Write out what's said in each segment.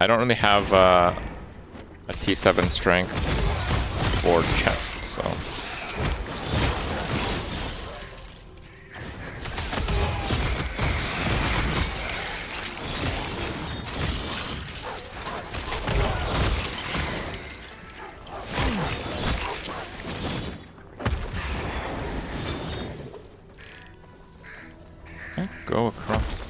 I don't really have a T7 strength or chest, so... Okay, go across.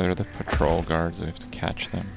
They're the patrol guards, we have to catch them.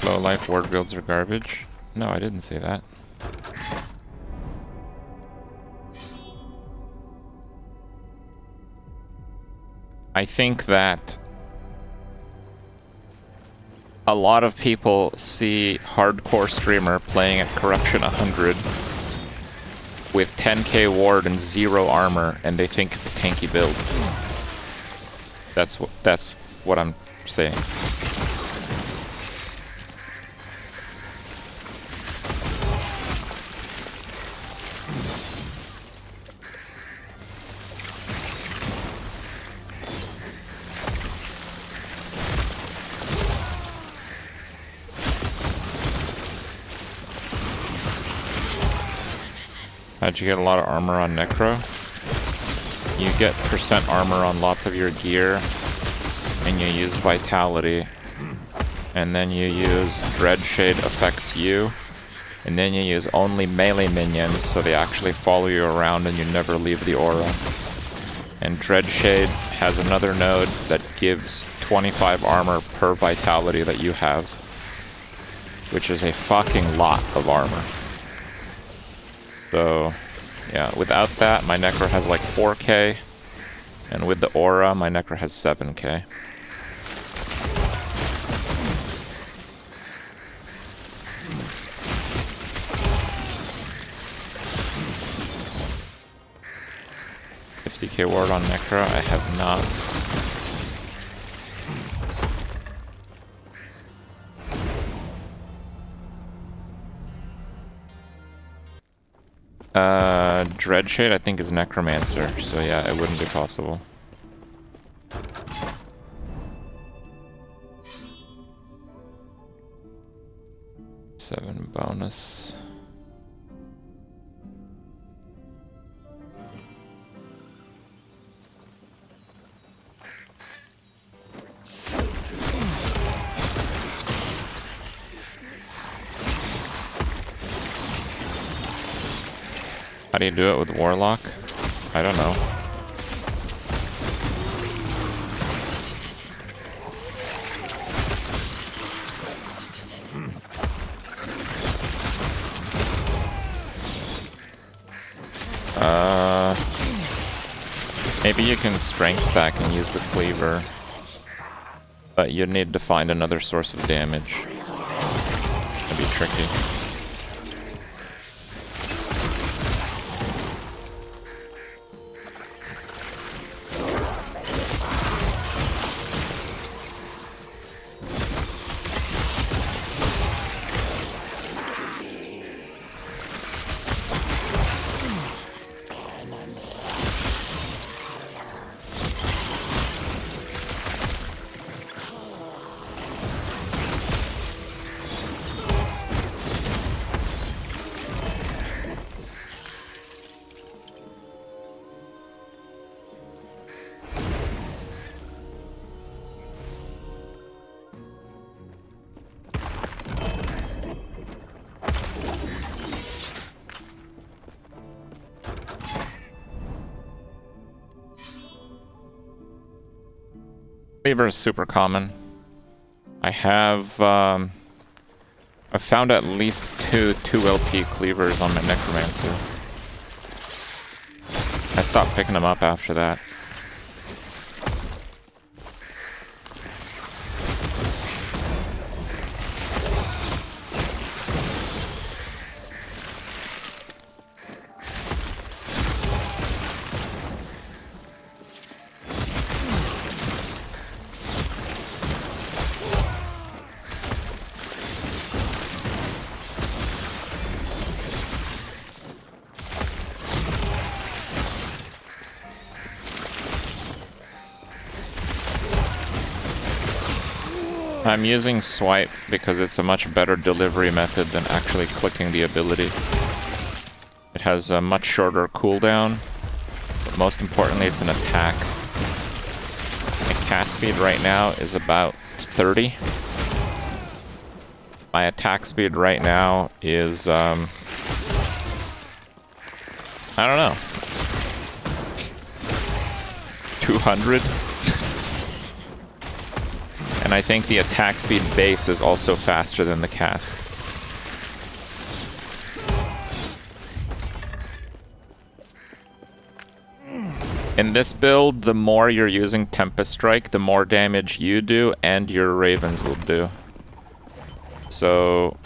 Low life ward builds are garbage. No, I didn't say that. I think that a lot of people see hardcore streamer playing at Corruption 100 with 10k ward and 0 armor, and they think it's a tanky build. That's what I'm saying. How'd you get a lot of armor on Necro? You get percent armor on lots of your gear, and you use Vitality, and then you use Dreadshade affects you, and then you use only melee minions so they actually follow you around and you never leave the aura. And Dreadshade has another node that gives 25 armor per Vitality that you have, which is a fucking lot of armor. So, yeah, without that, my Necro has like 4k, and with the aura, my Necro has 7k. $50k ward on Necro, I have not. Dreadshade I think is Necromancer, so yeah, it wouldn't be possible. Seven bonus. How do you do it with Warlock? I don't know. Maybe you can strength stack and use the cleaver, but you'd need to find another source of damage. That'd be tricky. Cleaver is super common. I have I found at least two 2LP cleavers on my Necromancer. I stopped picking them up after that. I'm using swipe because it's a much better delivery method than actually clicking the ability. It has a much shorter cooldown, but most importantly it's an attack. My cast speed right now is about 30. My attack speed right now is, I don't know, 200? And I think the attack speed base is also faster than the cast. In this build, the more you're using Tempest Strike, the more damage you do and your Ravens will do. So,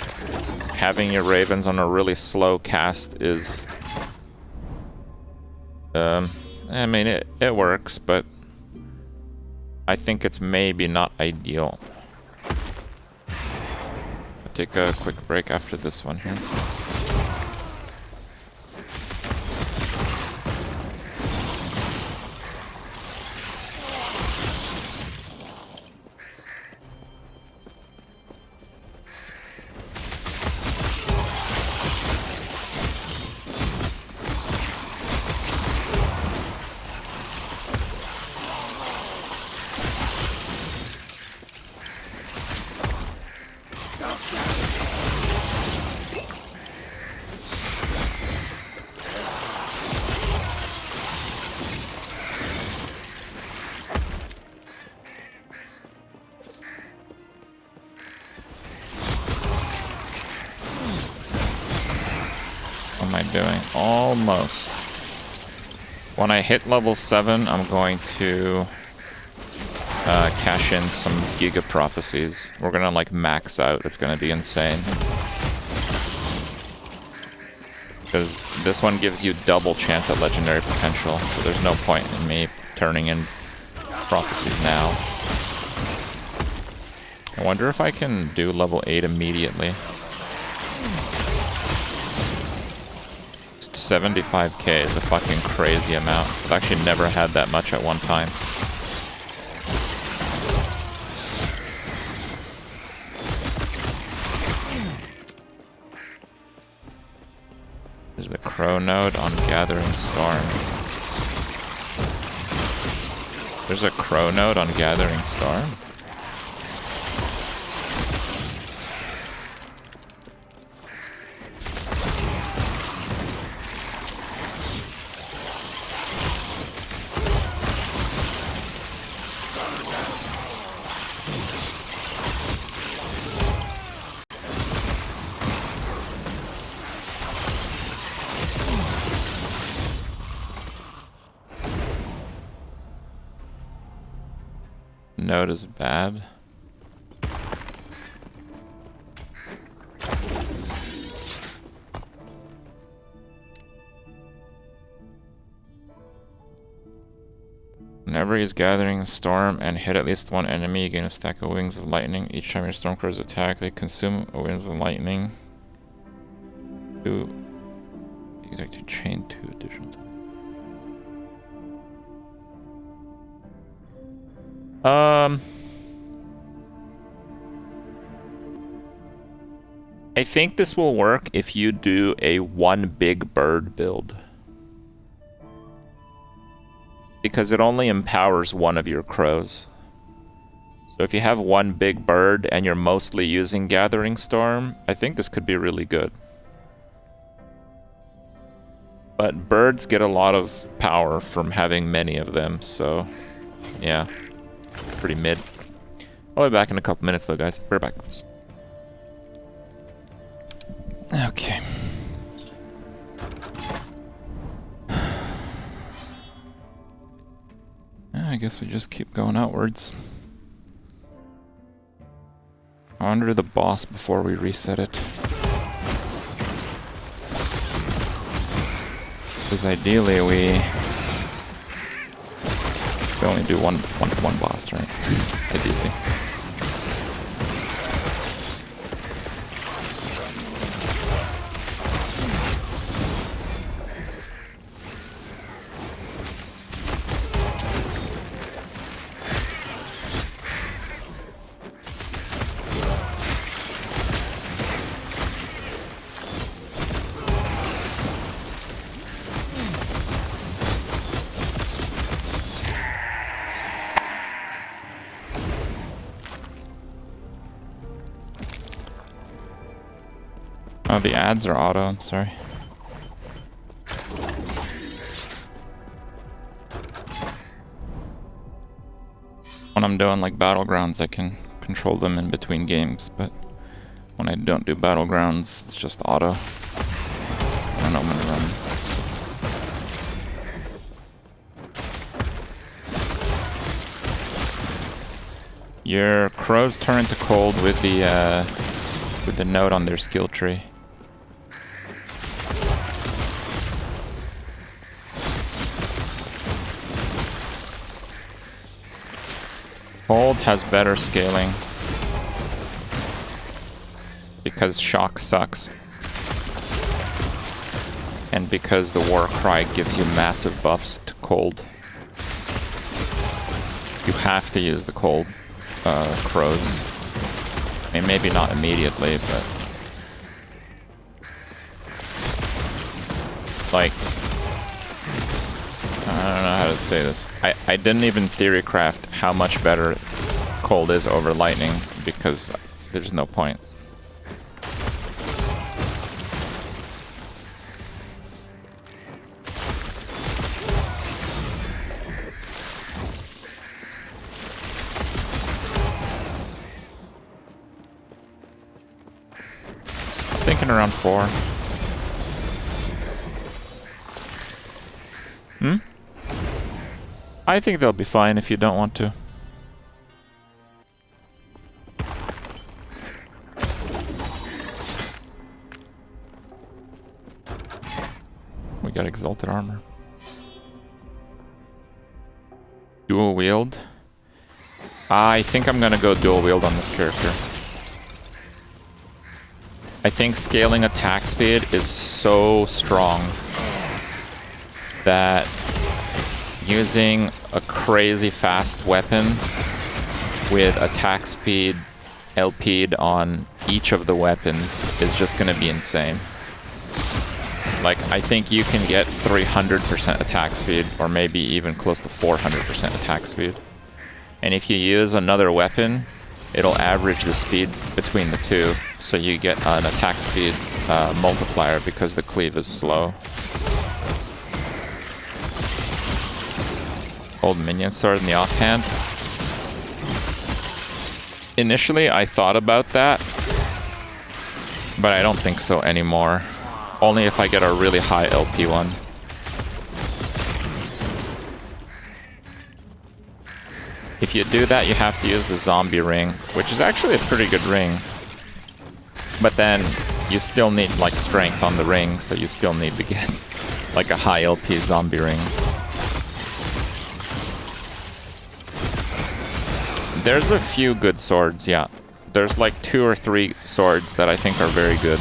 having your Ravens on a really slow cast is... I mean, it works, but... I think it's maybe not ideal. I'll take a quick break after this one here. Doing almost. When I hit level 7, I'm going to cash in some Giga Prophecies. We're gonna like max out. It's gonna be insane. Because this one gives you double chance at legendary potential, so there's no point in me turning in prophecies now. I wonder if I can do level 8 immediately. 75k is a fucking crazy amount. I've actually never had that much at one time. There's the Crow node on Gathering Storm. There's a Crow node on Gathering Storm? Node is bad. Whenever he's gathering storm and hit at least one enemy, you gain a stack of wings of lightning. Each time your stormcrows attack, they consume wings of lightning. You like to chain 2 additional times. I think this will work if you do a one big bird build. Because it only empowers one of your crows. So if you have one big bird and you're mostly using Gathering Storm, I think this could be really good. But birds get a lot of power from having many of them, so yeah. pretty mid. I'll be back in a couple minutes though, guys. We're back. Okay. I guess we just keep going outwards. Under the boss before we reset it. Because ideally we only do one boss, right? Ideally. Oh, the ads are auto, I'm sorry. When I'm doing like battlegrounds, I can control them in between games, but when I don't do battlegrounds, it's just auto. I don't know when to run. Your crows turn into cold with the note on their skill tree. Cold has better scaling because shock sucks, and because the war cry gives you massive buffs to cold. You have to use the cold crows. I mean, maybe not immediately, but like, I don't know how to say this. I didn't even theorycraft how much better cold is over lightning because there's no point. Thinking around 4. I think they'll be fine if you don't want to. We got exalted armor. Dual wield. I think I'm gonna go dual wield on this character. I think scaling attack speed is so strong that using a crazy fast weapon with attack speed LP'd on each of the weapons is just gonna be insane. Like, I think you can get 300% attack speed, or maybe even close to 400% attack speed. And if you use another weapon, it'll average the speed between the two, so you get an attack speed multiplier because the cleave is slow. Old minion sword in the offhand. Initially, I thought about that, but I don't think so anymore. Only if I get a really high LP one. If you do that, you have to use the zombie ring, which is actually a pretty good ring. But then you still need like strength on the ring, so you still need to get like a high LP zombie ring. There's a few good swords, yeah. There's like 2 or 3 swords that I think are very good.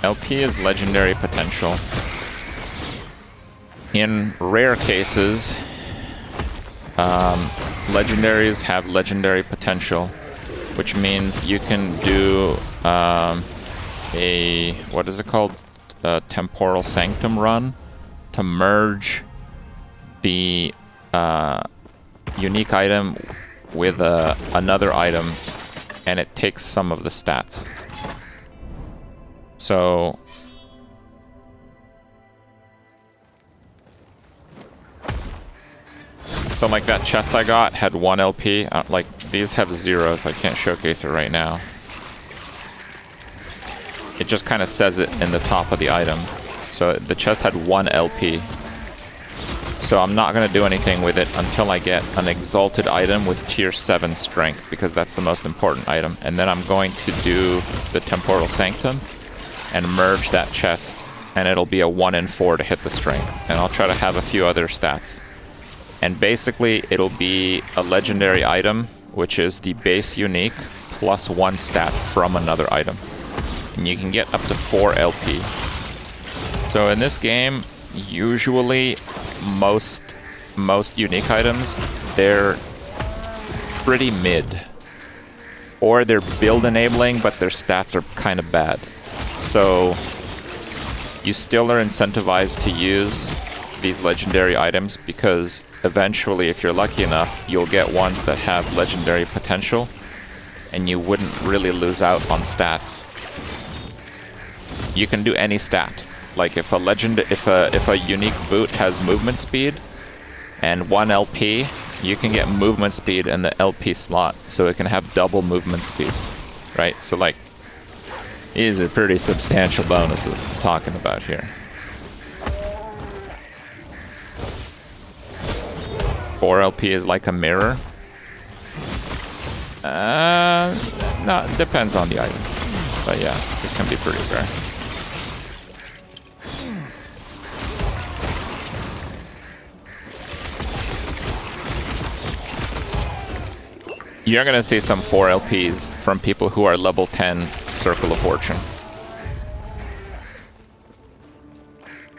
LP is legendary potential. In rare cases, legendaries have legendary potential, which means you can do a, what is it called? A temporal sanctum run to merge the unique item with another item, and it takes some of the stats. So like that chest I got had 1 LP. Like these have 0, so I can't showcase it right now. It just kind of says it in the top of the item. So the chest had 1 LP. So I'm not going to do anything with it until I get an exalted item with tier 7 strength, because that's the most important item. And then I'm going to do the Temporal Sanctum and merge that chest, and it'll be a 1 in 4 to hit the strength. And I'll try to have a few other stats. And basically it'll be a legendary item, which is the base unique plus 1 stat from another item. And you can get up to 4 LP. So in this game, usually most unique items, they're pretty mid. Or they're build enabling, but their stats are kind of bad. So you still are incentivized to use these legendary items, because eventually, if you're lucky enough, you'll get ones that have legendary potential, and you wouldn't really lose out on stats. You can do any stat. Like if a unique boot has movement speed and 1 LP, you can get movement speed in the LP slot, so it can have double movement speed, right? So like, these are pretty substantial bonuses I'm talking about here. 4 LP is like a mirror. No, it depends on the item, but yeah, it can be pretty rare. You're gonna see some 4 LPs from people who are level 10 Circle of Fortune.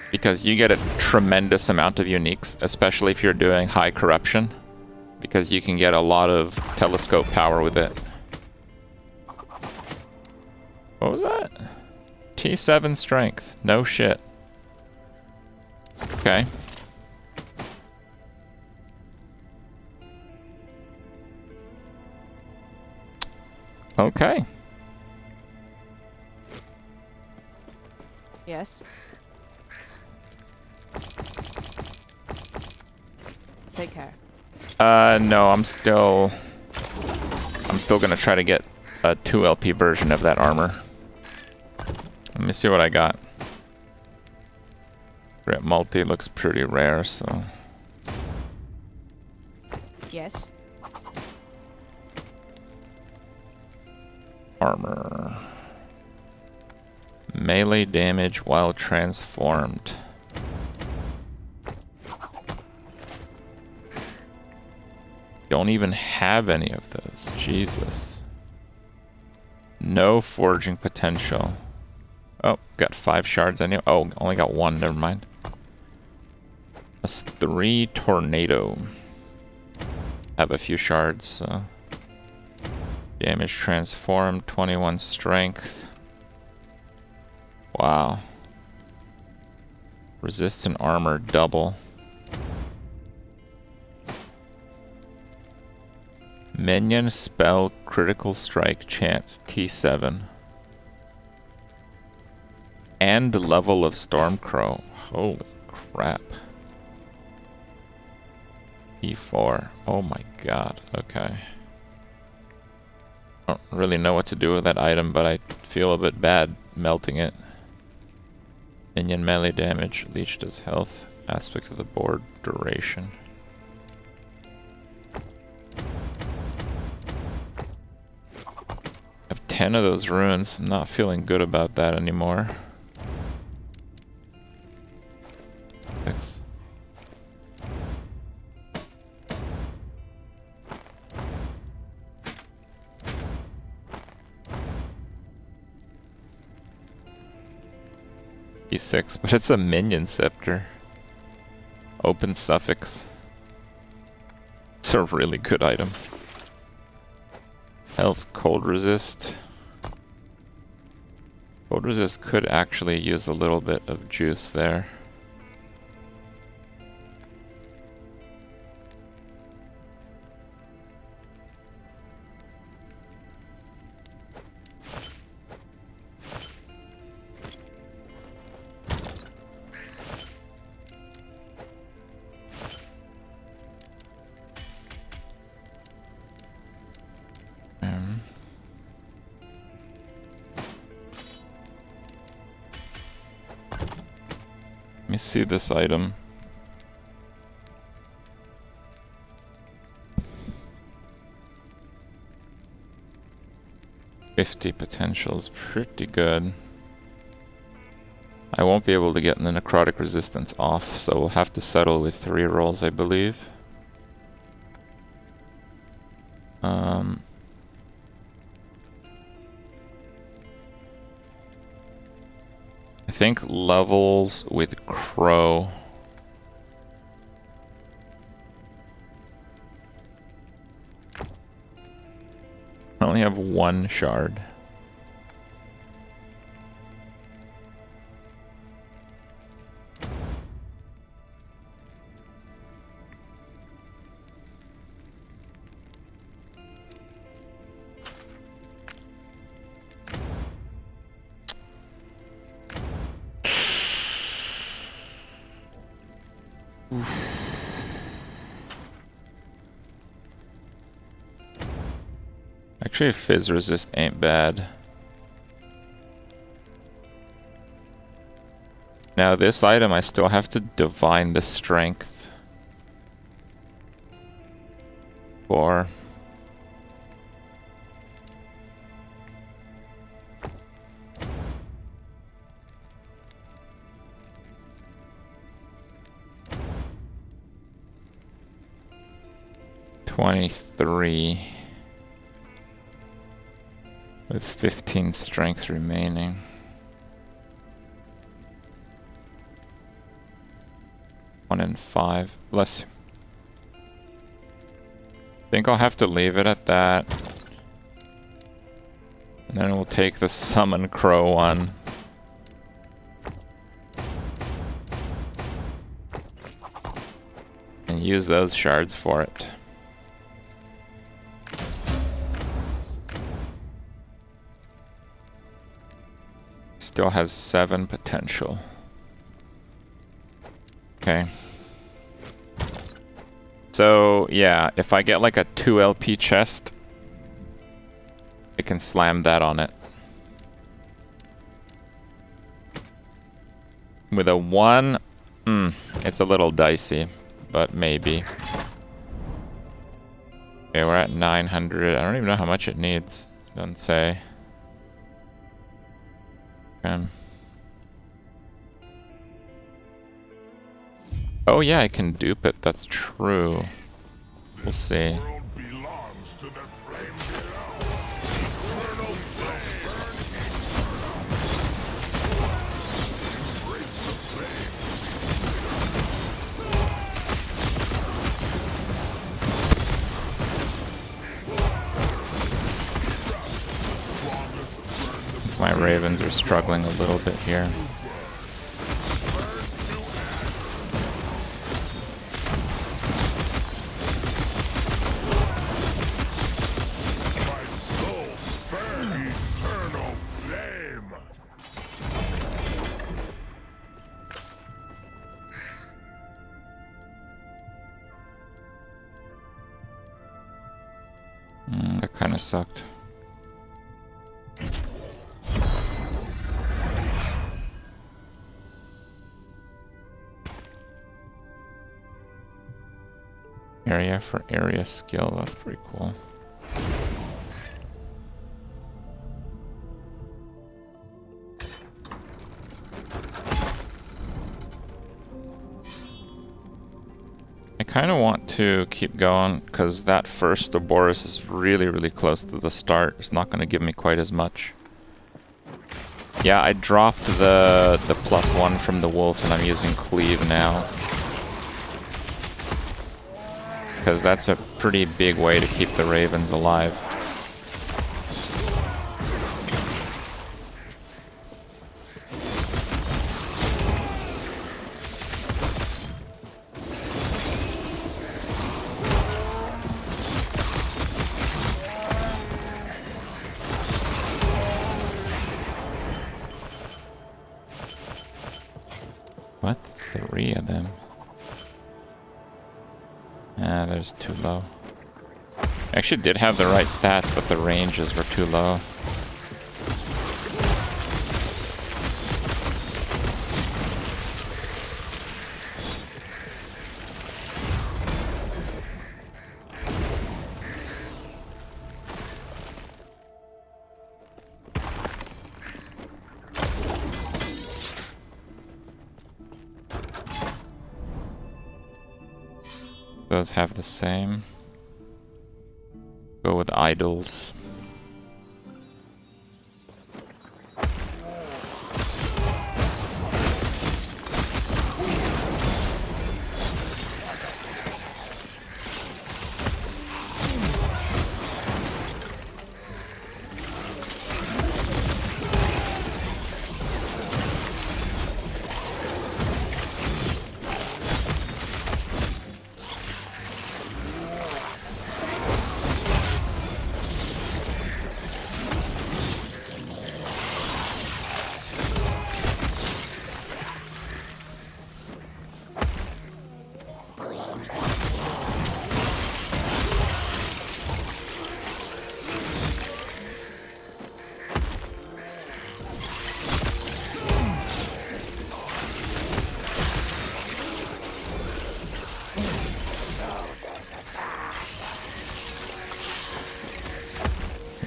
Because you get a tremendous amount of uniques, especially if you're doing high corruption. Because you can get a lot of telescope power with it. What was that? T7 strength. No shit. Okay. Okay. Yes. Take care. No, I'm still gonna try to get a 2 LP version of that armor. Let me see what I got. Kripp multi looks pretty rare, so. Yes. Armor. Melee damage while transformed. Don't even have any of those. Jesus. No forging potential. Oh, got 5 shards anyway. Oh, only got 1. Never mind. That's 3 tornado. Have a few shards, so. Damage transformed, 21 strength. Wow. Resistant armor double. Minion spell critical strike chance T7. And level of Stormcrow. Holy crap. E4. Oh my god. Okay. I don't really know what to do with that item, but I feel a bit bad melting it. Minion melee damage, leech does health, aspect of the board, duration. I have 10 of those runes. I'm not feeling good about that anymore. 6. E6, but it's a minion scepter. Open suffix. It's a really good item. Health, cold resist. Cold resist could actually use a little bit of juice there. me see this item. $50 potential is pretty good. I won't be able to get the necrotic resistance off, so we'll have to settle with 3 rolls, I believe. I think levels with Crow. I only have 1 shard. Actually, fizz resist ain't bad. Now this item I still have to divine the strength for. $23 with 15 strength remaining. One in 5. Bless you. Think I'll have to leave it at that. And then we'll take the summon crow one. And use those shards for it. Still has 7 potential. Okay. So, yeah, if I get like a 2 LP chest, I can slam that on it. With a 1, it's a little dicey, but maybe. Okay, we're at 900. I don't even know how much it needs. Doesn't say. Oh yeah, I can dupe it. That's true. We'll see. My ravens are struggling a little bit here. That kind of sucked. Area for area skill, that's pretty cool. I kind of want to keep going because that first Ouroboros is really, really close to the start. It's not going to give me quite as much. Yeah, I dropped the +1 from the wolf and I'm using cleave now. Because that's a pretty big way to keep the ravens alive. What? 3 of them? Ah, there's too low. I actually did have the right stats, but the ranges were too low. those have the same. Go with idols.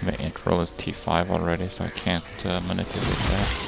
My int roll is T5 already, so I can't manipulate that.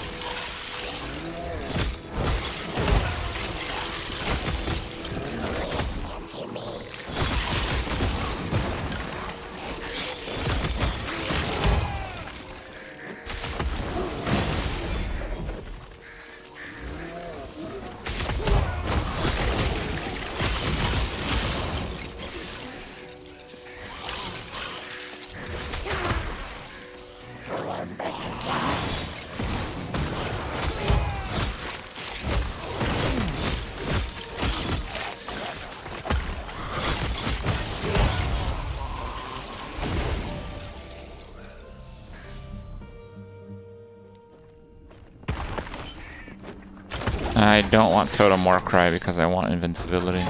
I don't want Totem Warcry because I want invincibility.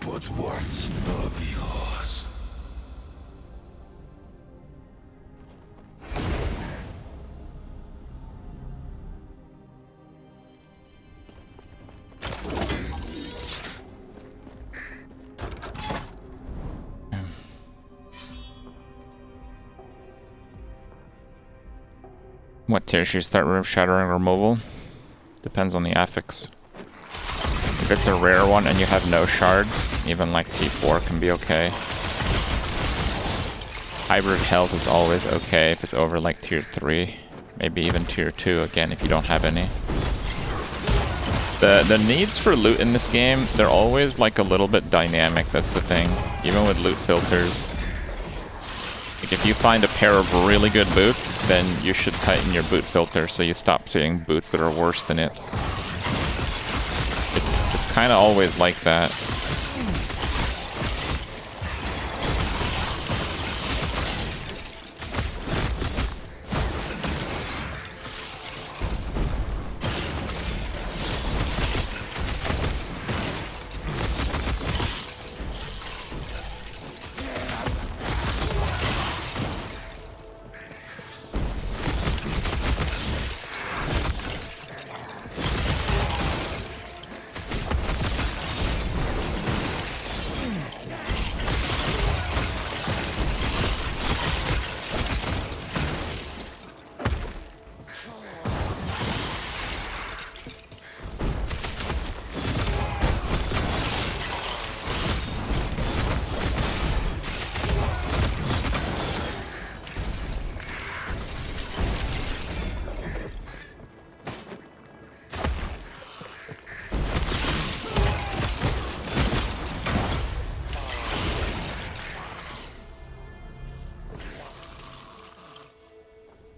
But what's of yours? What tier should you start Room Shattering removal? Depends on the affix. If it's a rare one and you have no shards, even like T4 can be okay. Hybrid health is always okay if it's over like tier 3. Maybe even tier 2 again if you don't have any. The needs for loot in this game, they're always like a little bit dynamic, that's the thing. Even with loot filters. Like if you find a pair of really good boots, then you should tighten your boot filter so you stop seeing boots that are worse than it. It's kind of always like that.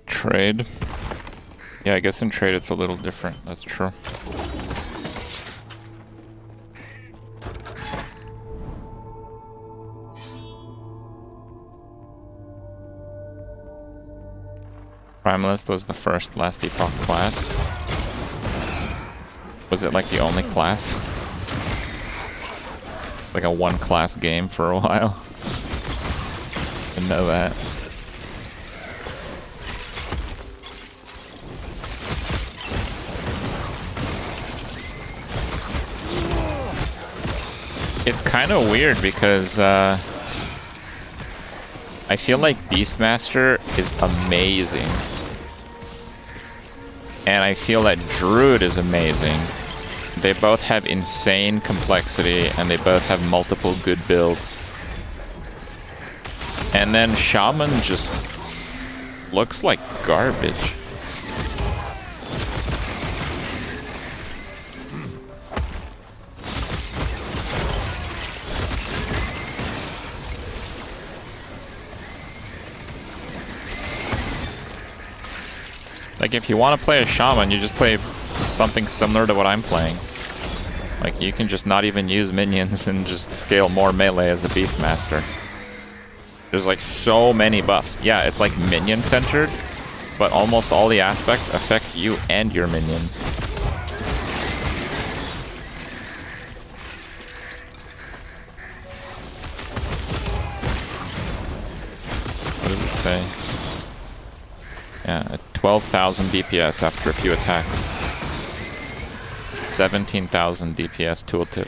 Trade. Yeah, I guess in trade it's a little different, that's true. Primalist was the first last Epoch class. Was it like the only class? Like a one class game for a while. Didn't know that. It's kind of weird because I feel like Beastmaster is amazing. And I feel that Druid is amazing. They both have insane complexity, and they both have multiple good builds. And then Shaman just looks like garbage. Like, if you want to play a Shaman, you just play something similar to what I'm playing. Like, you can just not even use minions and just scale more melee as the Beastmaster. There's like so many buffs. Yeah, it's like minion-centered, but almost all the aspects affect you and your minions. What does it say? Yeah, 12,000 DPS after a few attacks. 17,000 DPS tooltip.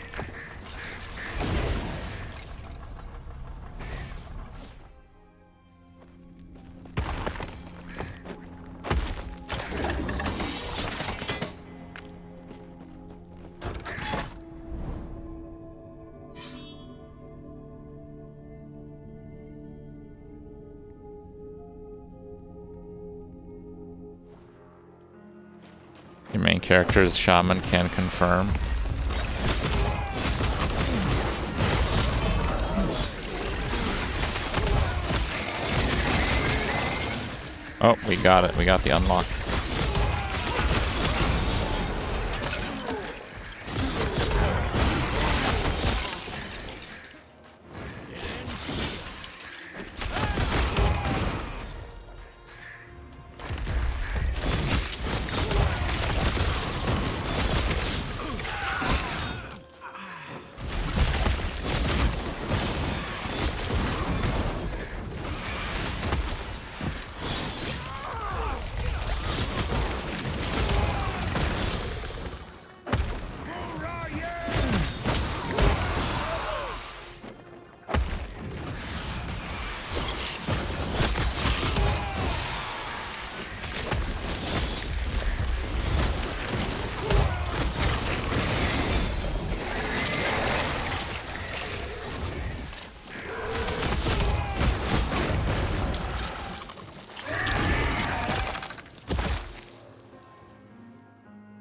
Your main character is Shaman, can confirm. Oh, we got it. We got the unlock.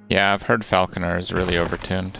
Yeah, I've heard Falconer is really overtuned.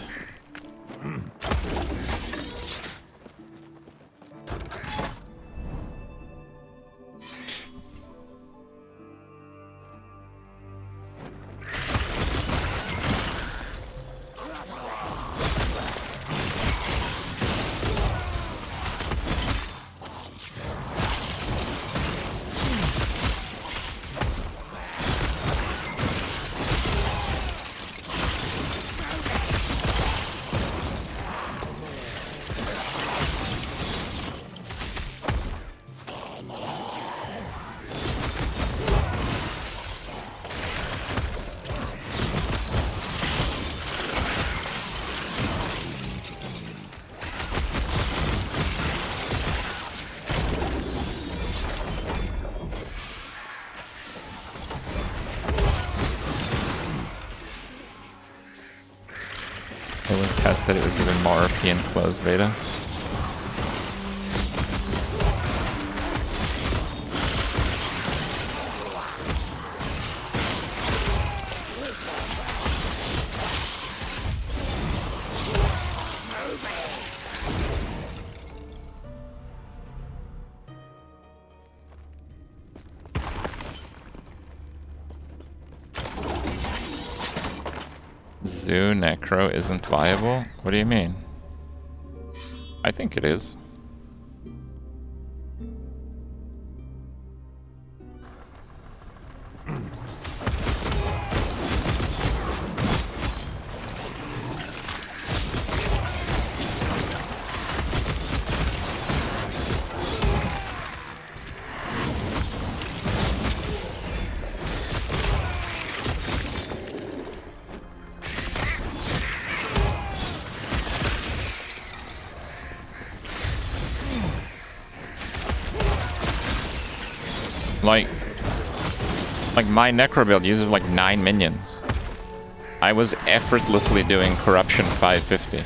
It was tested, it was even more OP in closed beta. Zoo Necro isn't viable? What do you mean? I think it is. Like my Necro build uses like 9 minions. I was effortlessly doing Corruption 550.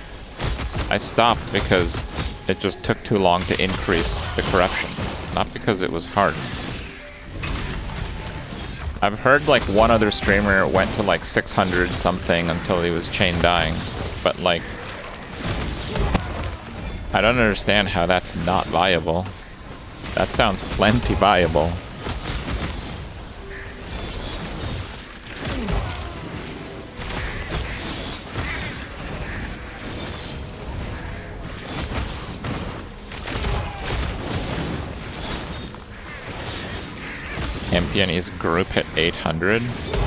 I stopped because it just took too long to increase the Corruption, not because it was hard. I've heard like one other streamer went to like 600 something until he was chain dying, but like I don't understand how that's not viable. That sounds plenty viable. Peony's group hit 800.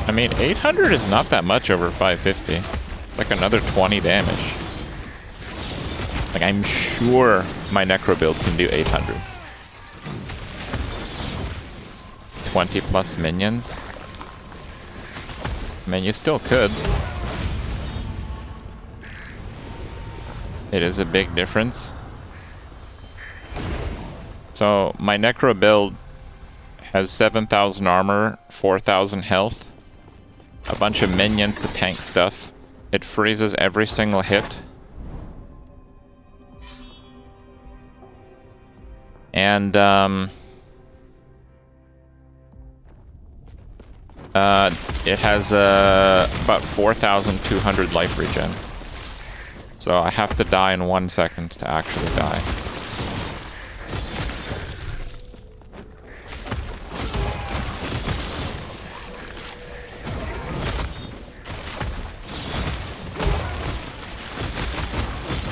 I mean, 800 is not that much over 550. It's like another 20 damage. Like, I'm sure my Necro build can do 800. 20 plus minions. I mean, you still could. It is a big difference. So, my Necro build has 7,000 armor, 4,000 health, a bunch of minions to tank stuff. It freezes every single hit. And, it has, about 4,200 life regen. So I have to die in 1 second to actually die.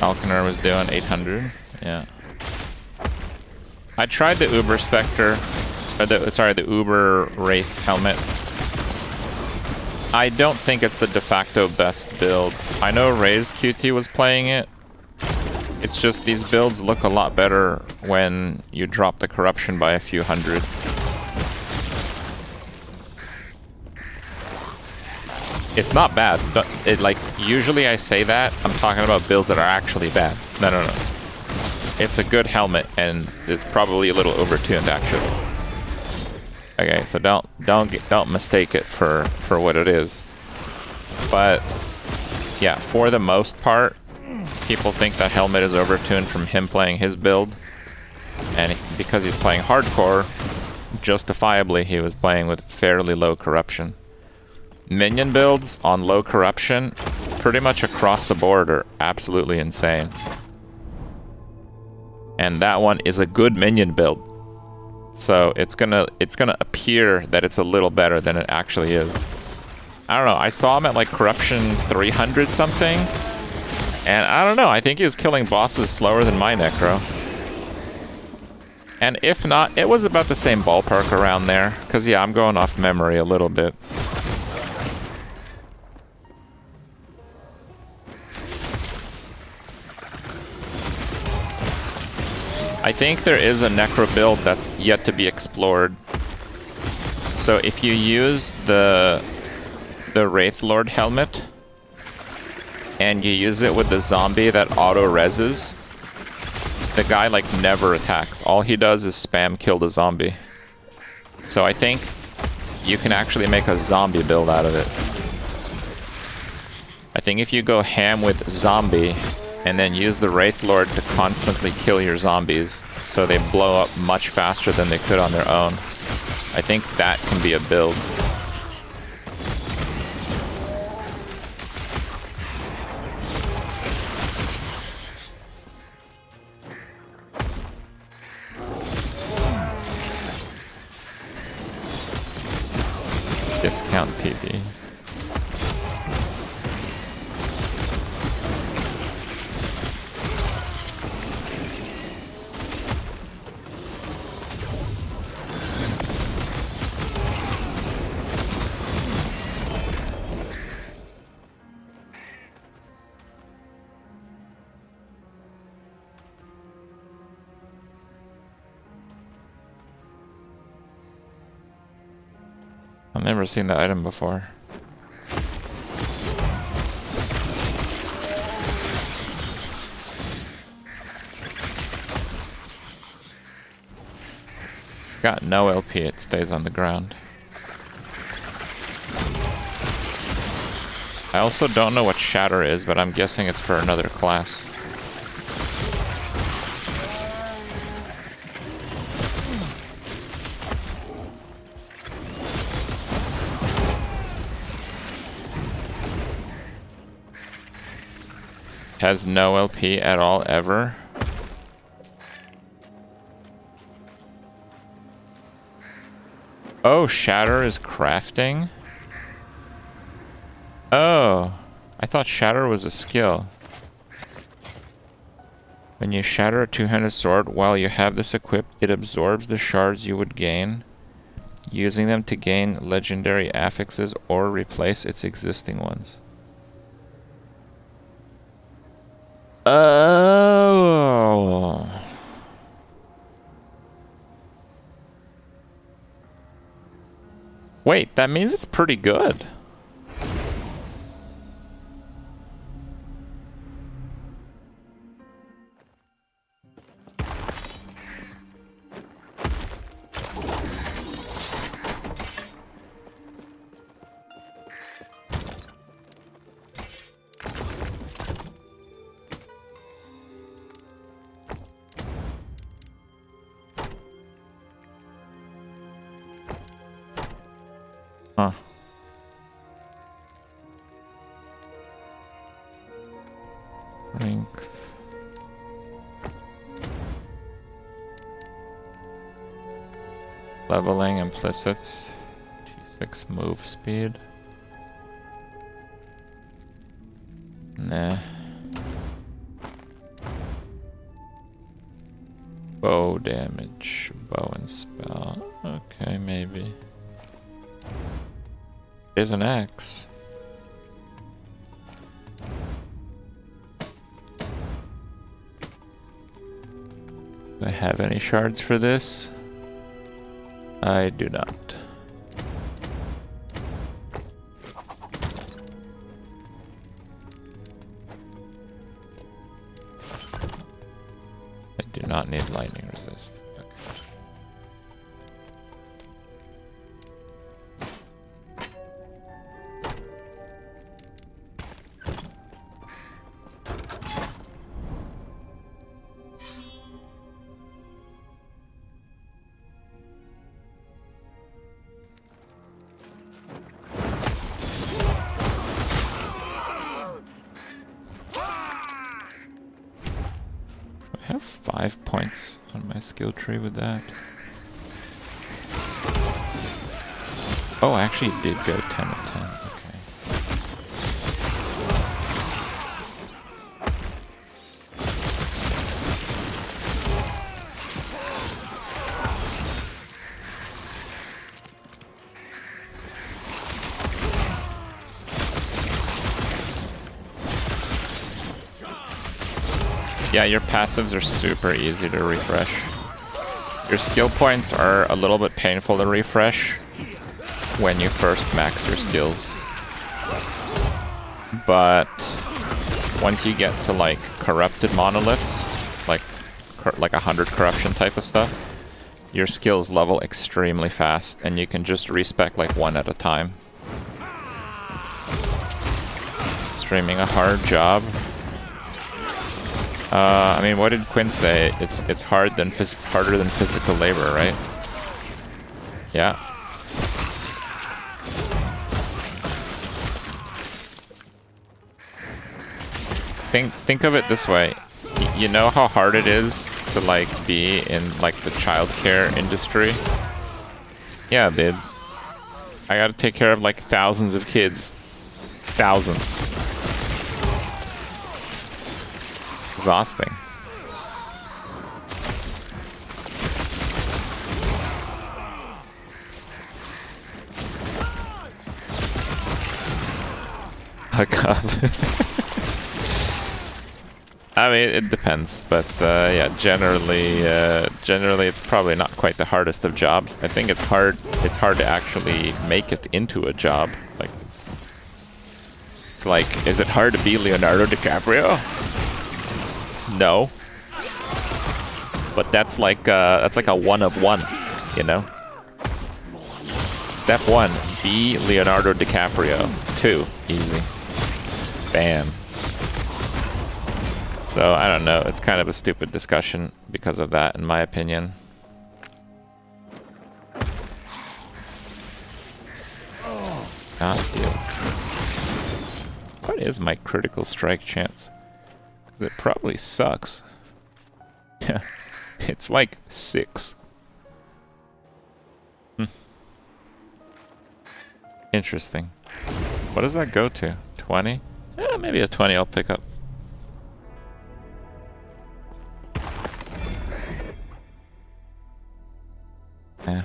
Falconer was doing 800, yeah. I tried the Uber Spectre, the Uber Wraith helmet. I don't think it's the de facto best build. I know Ray's QT was playing it. It's just these builds look a lot better when you drop the corruption by a few hundred. It's not bad. It, like, usually I say that, I'm talking about builds that are actually bad. No. It's a good helmet, and it's probably a little overtuned, actually. Okay, so don't mistake it for what it is. But yeah, for the most part, people think that helmet is overtuned from him playing his build, and because he's playing hardcore, justifiably he was playing with fairly low corruption. Minion builds on low corruption, pretty much across the board, are absolutely insane. And that one is a good minion build. So it's gonna appear that it's a little better than it actually is. I don't know, I saw him at like corruption 300 something, and I don't know, I think he was killing bosses slower than my Necro. And if not, it was about the same ballpark around there, because yeah, I'm going off memory a little bit. I think there is a Necro build that's yet to be explored. So if you use the Wraith Lord helmet, and you use it with the zombie that auto-reses, the guy like never attacks. All he does is spam kill the zombie. So I think you can actually make a zombie build out of it. I think if you go ham with zombie, and then use the Wraith Lord to constantly kill your zombies, so they blow up much faster than they could on their own. I think that can be a build. Discount TD. I've never seen that item before. got no LP, it stays on the ground. I also don't know what Shatter is, but I'm guessing it's for another class. Has no LP at all, ever. Oh, Shatter is crafting? Oh, I thought Shatter was a skill. When you shatter a two-handed sword, while you have this equipped, it absorbs the shards you would gain, using them to gain legendary affixes or replace its existing ones. Oh. Wait, that means it's pretty good. Huh. Strength. Leveling implicits. T6 move speed. Nah. Bow damage. Bow and spell. Okay, maybe. Is an axe. Do I have any shards for this? I do not. I do not need lightning resist. Okay. I have 5 points on my skill tree with that. Oh, I actually did go 10 of 10. Okay. Yeah, your passives are super easy to refresh. Your skill points are a little bit painful to refresh when you first max your skills. But once you get to like corrupted monoliths, like 100 corruption type of stuff, your skills level extremely fast and you can just respec like one at a time. Streaming a hard job. I mean, what did Quinn say? It's harder than physical labor, right? Yeah. Think of it this way. You know how hard it is to like be in like the childcare industry? Yeah, babe. I gotta take care of like thousands of kids. Thousands. Exhausting. Hook up. I mean, it depends, but yeah, generally it's probably not quite the hardest of jobs. I think it's hard to actually make it into a job. Like it's like, is it hard to be Leonardo DiCaprio? No. But that's like a 1 of 1. you know? Step 1, be Leonardo DiCaprio. 2, easy. Bam. So, I don't know. It's kind of a stupid discussion because of that, in my opinion. Not deal. What is my critical strike chance? Because it probably sucks. Yeah, it's like 6. Interesting. What does that go to? 20? Maybe a 20 I'll pick up. Yeah.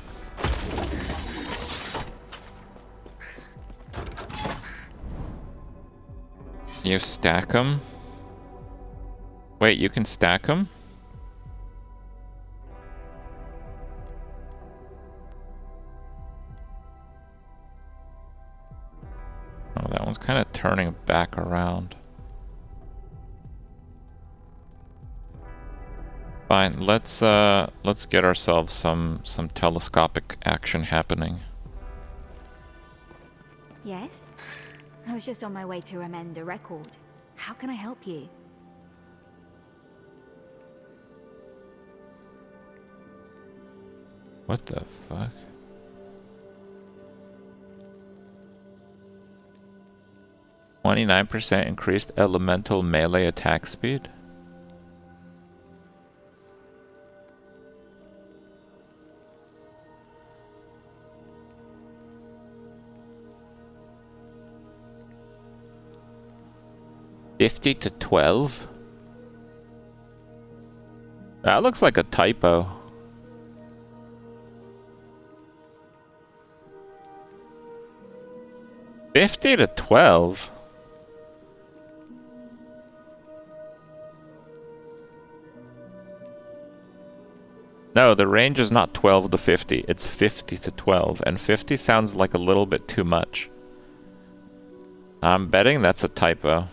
You stack them? Wait, you can stack them? Oh, that one's kind of turning back around. Fine, let's get ourselves some telescopic action happening. Yes? I was just on my way to amend a record. How can I help you? What the fuck? %increased elemental melee attack speed? $50 to $12? That looks like a typo. $50 to $12? No, the range is not 12 to 50. It's 50 to 12. And 50 sounds like a little bit too much. I'm betting that's a typo.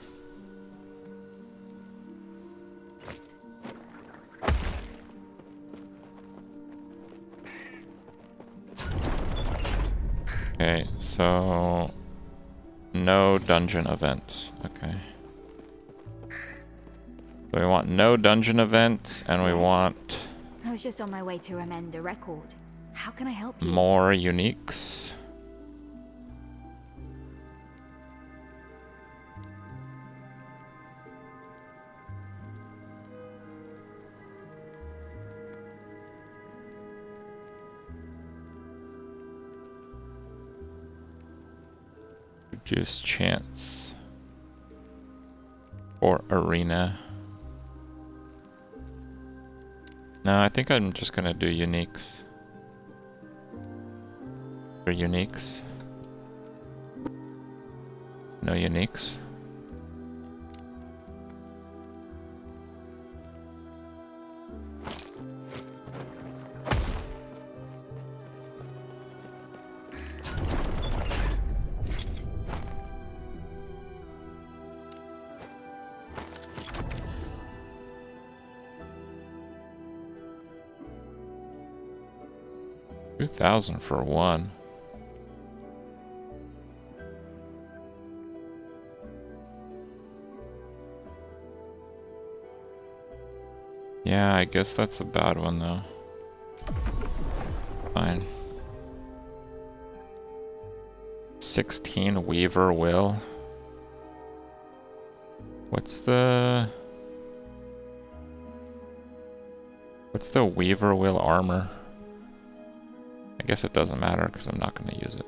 Okay, so... no dungeon events. Okay. So we want no dungeon events, and we want... I was just on my way to amend a record. How can I help you? more uniques. Reduce chance or arena. No, I think I'm just gonna do uniques. For uniques. No uniques. $2,000 for one. Yeah, I guess that's a bad one though. Fine. 16 Weaver Will. What's the Weaver Will armor? I guess it doesn't matter because I'm not going to use it.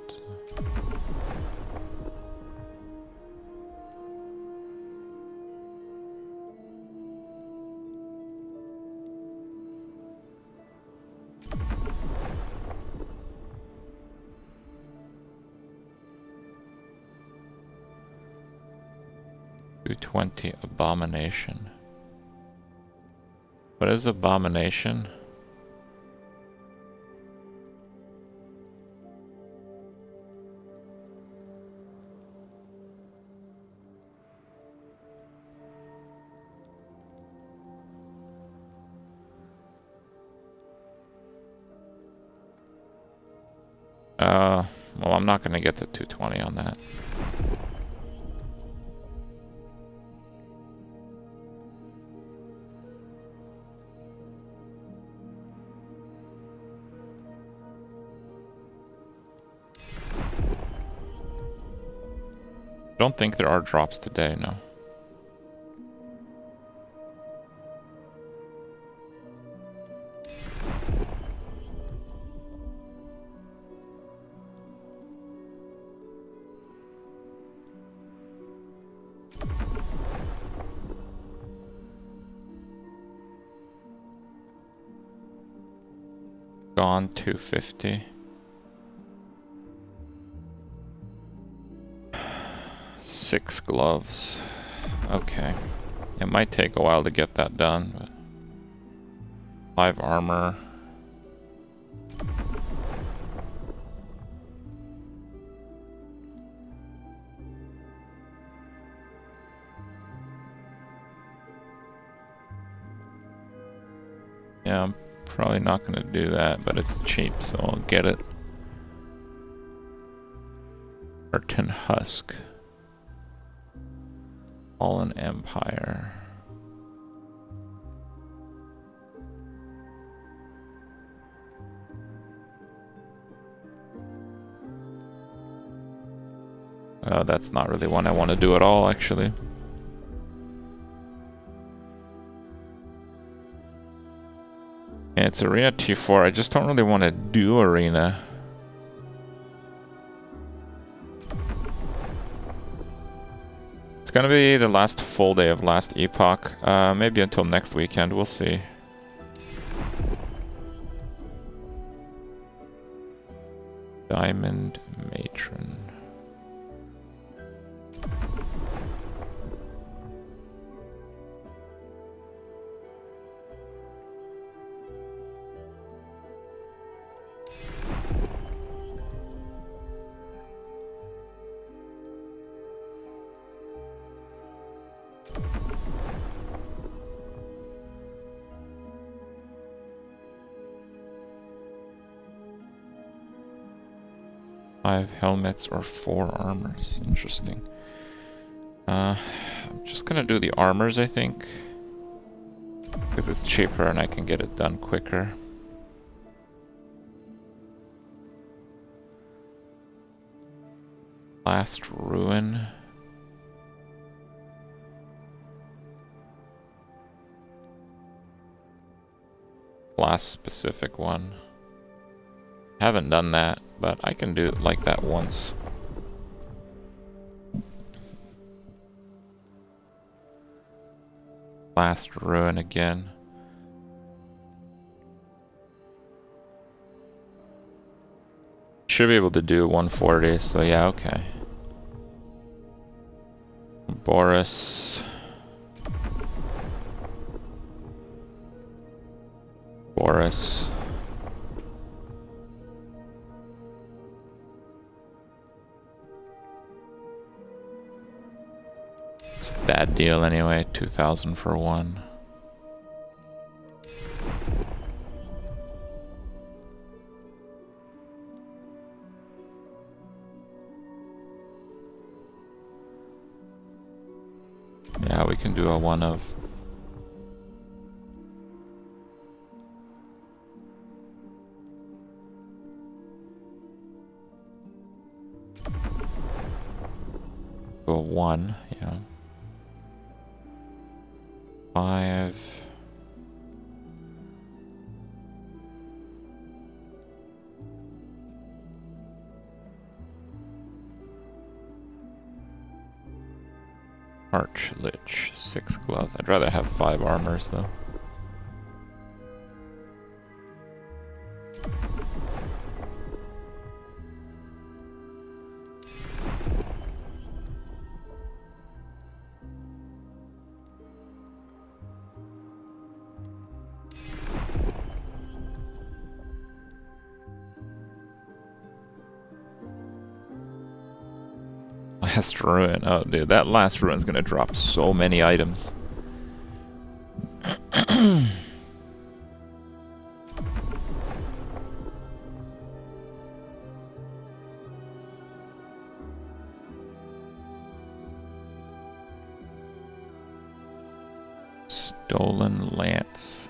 $220 Abomination. What is Abomination? Well, I'm not gonna get to 220 on that. Don't think there are drops today, no. Gone 250. Six gloves. Okay. It might take a while to get that done, but 5 armor. Yeah, I'm probably not going to do that, but it's cheap, so I'll get it. Arton Husk. Fallen Empire. That's not really one I want to do at all, actually. And it's Arena T4. I just don't really want to do Arena. It's gonna be the last full day of last Epoch. Maybe until next weekend, we'll see. Diamond Matron. Five helmets or 4 armors. Interesting. I'm just gonna do the armors, I think. Because it's cheaper and I can get it done quicker. Last Ruin. Last specific one. Haven't done that, but I can do it like that once. Last Ruin again. Should be able to do 140, so yeah, okay. Boris. Boris. It's a bad deal anyway, 2,000 for one. Yeah, we can do a one of. A one, yeah. 5. Arch Lich, 6 gloves. I'd rather have 5 armors though. Last Ruin. Oh, dude, that last ruin's gonna drop so many items. Stolen Lance.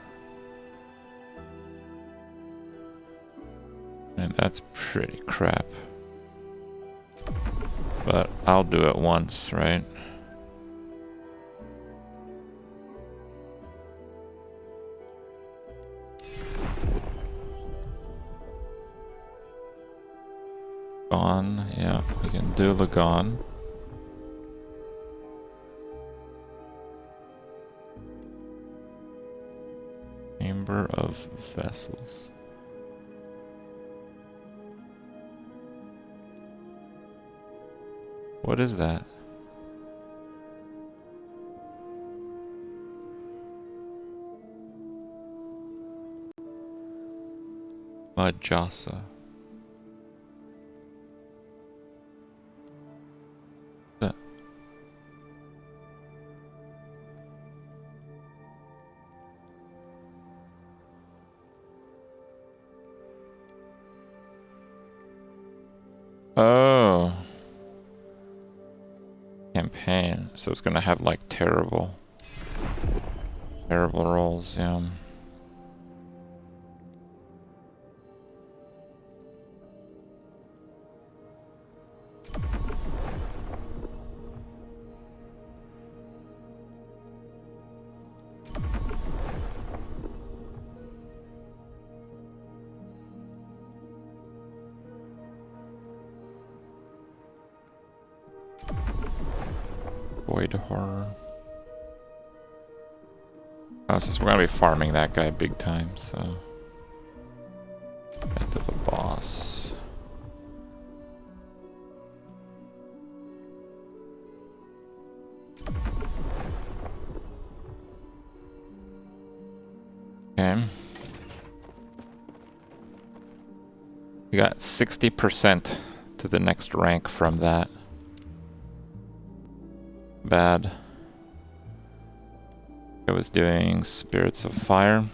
And that's pretty crap. But I'll do it once, right? Gone, yeah, we can do Lagon. Chamber of Vessels. What is that? Majasa. Oh. Campaign. So it's gonna have like terrible rolls, yeah. Void Horror. Oh, it's just we're gonna be farming that guy big time, so. Death of a boss. Okay. We got 60% to the next rank from that. Bad. I was doing Spirits of Fire.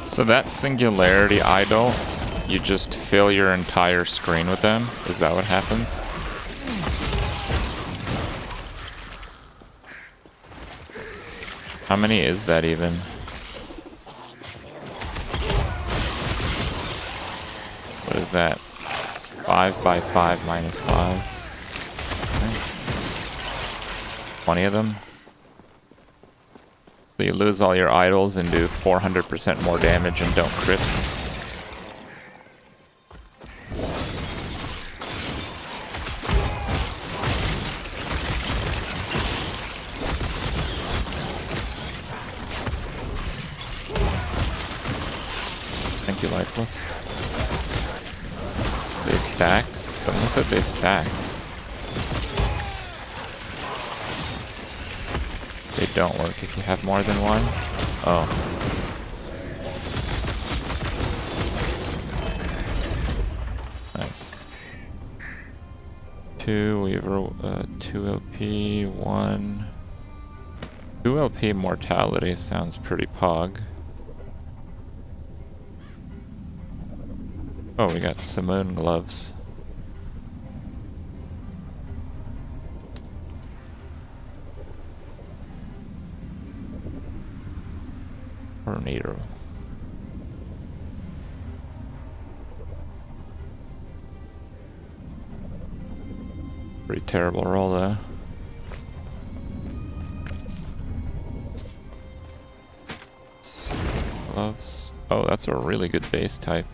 So that Singularity Idol, you just fill your entire screen with them? Is that what happens? How many is that even? What is that? 5 by 5 minus 5. Okay. 20 of them? So you lose all your idols and do 400% more damage and don't crit. Thank you, Lifeless. They stack? Someone said they stack. They don't work if you have more than one. Oh. Nice. 2 Weaver, 2 LP, 1. 2 LP Mortality sounds pretty pog. Oh, we got Simoon gloves. Tornado. Pretty terrible roll there. Gloves. Oh, that's a really good base type.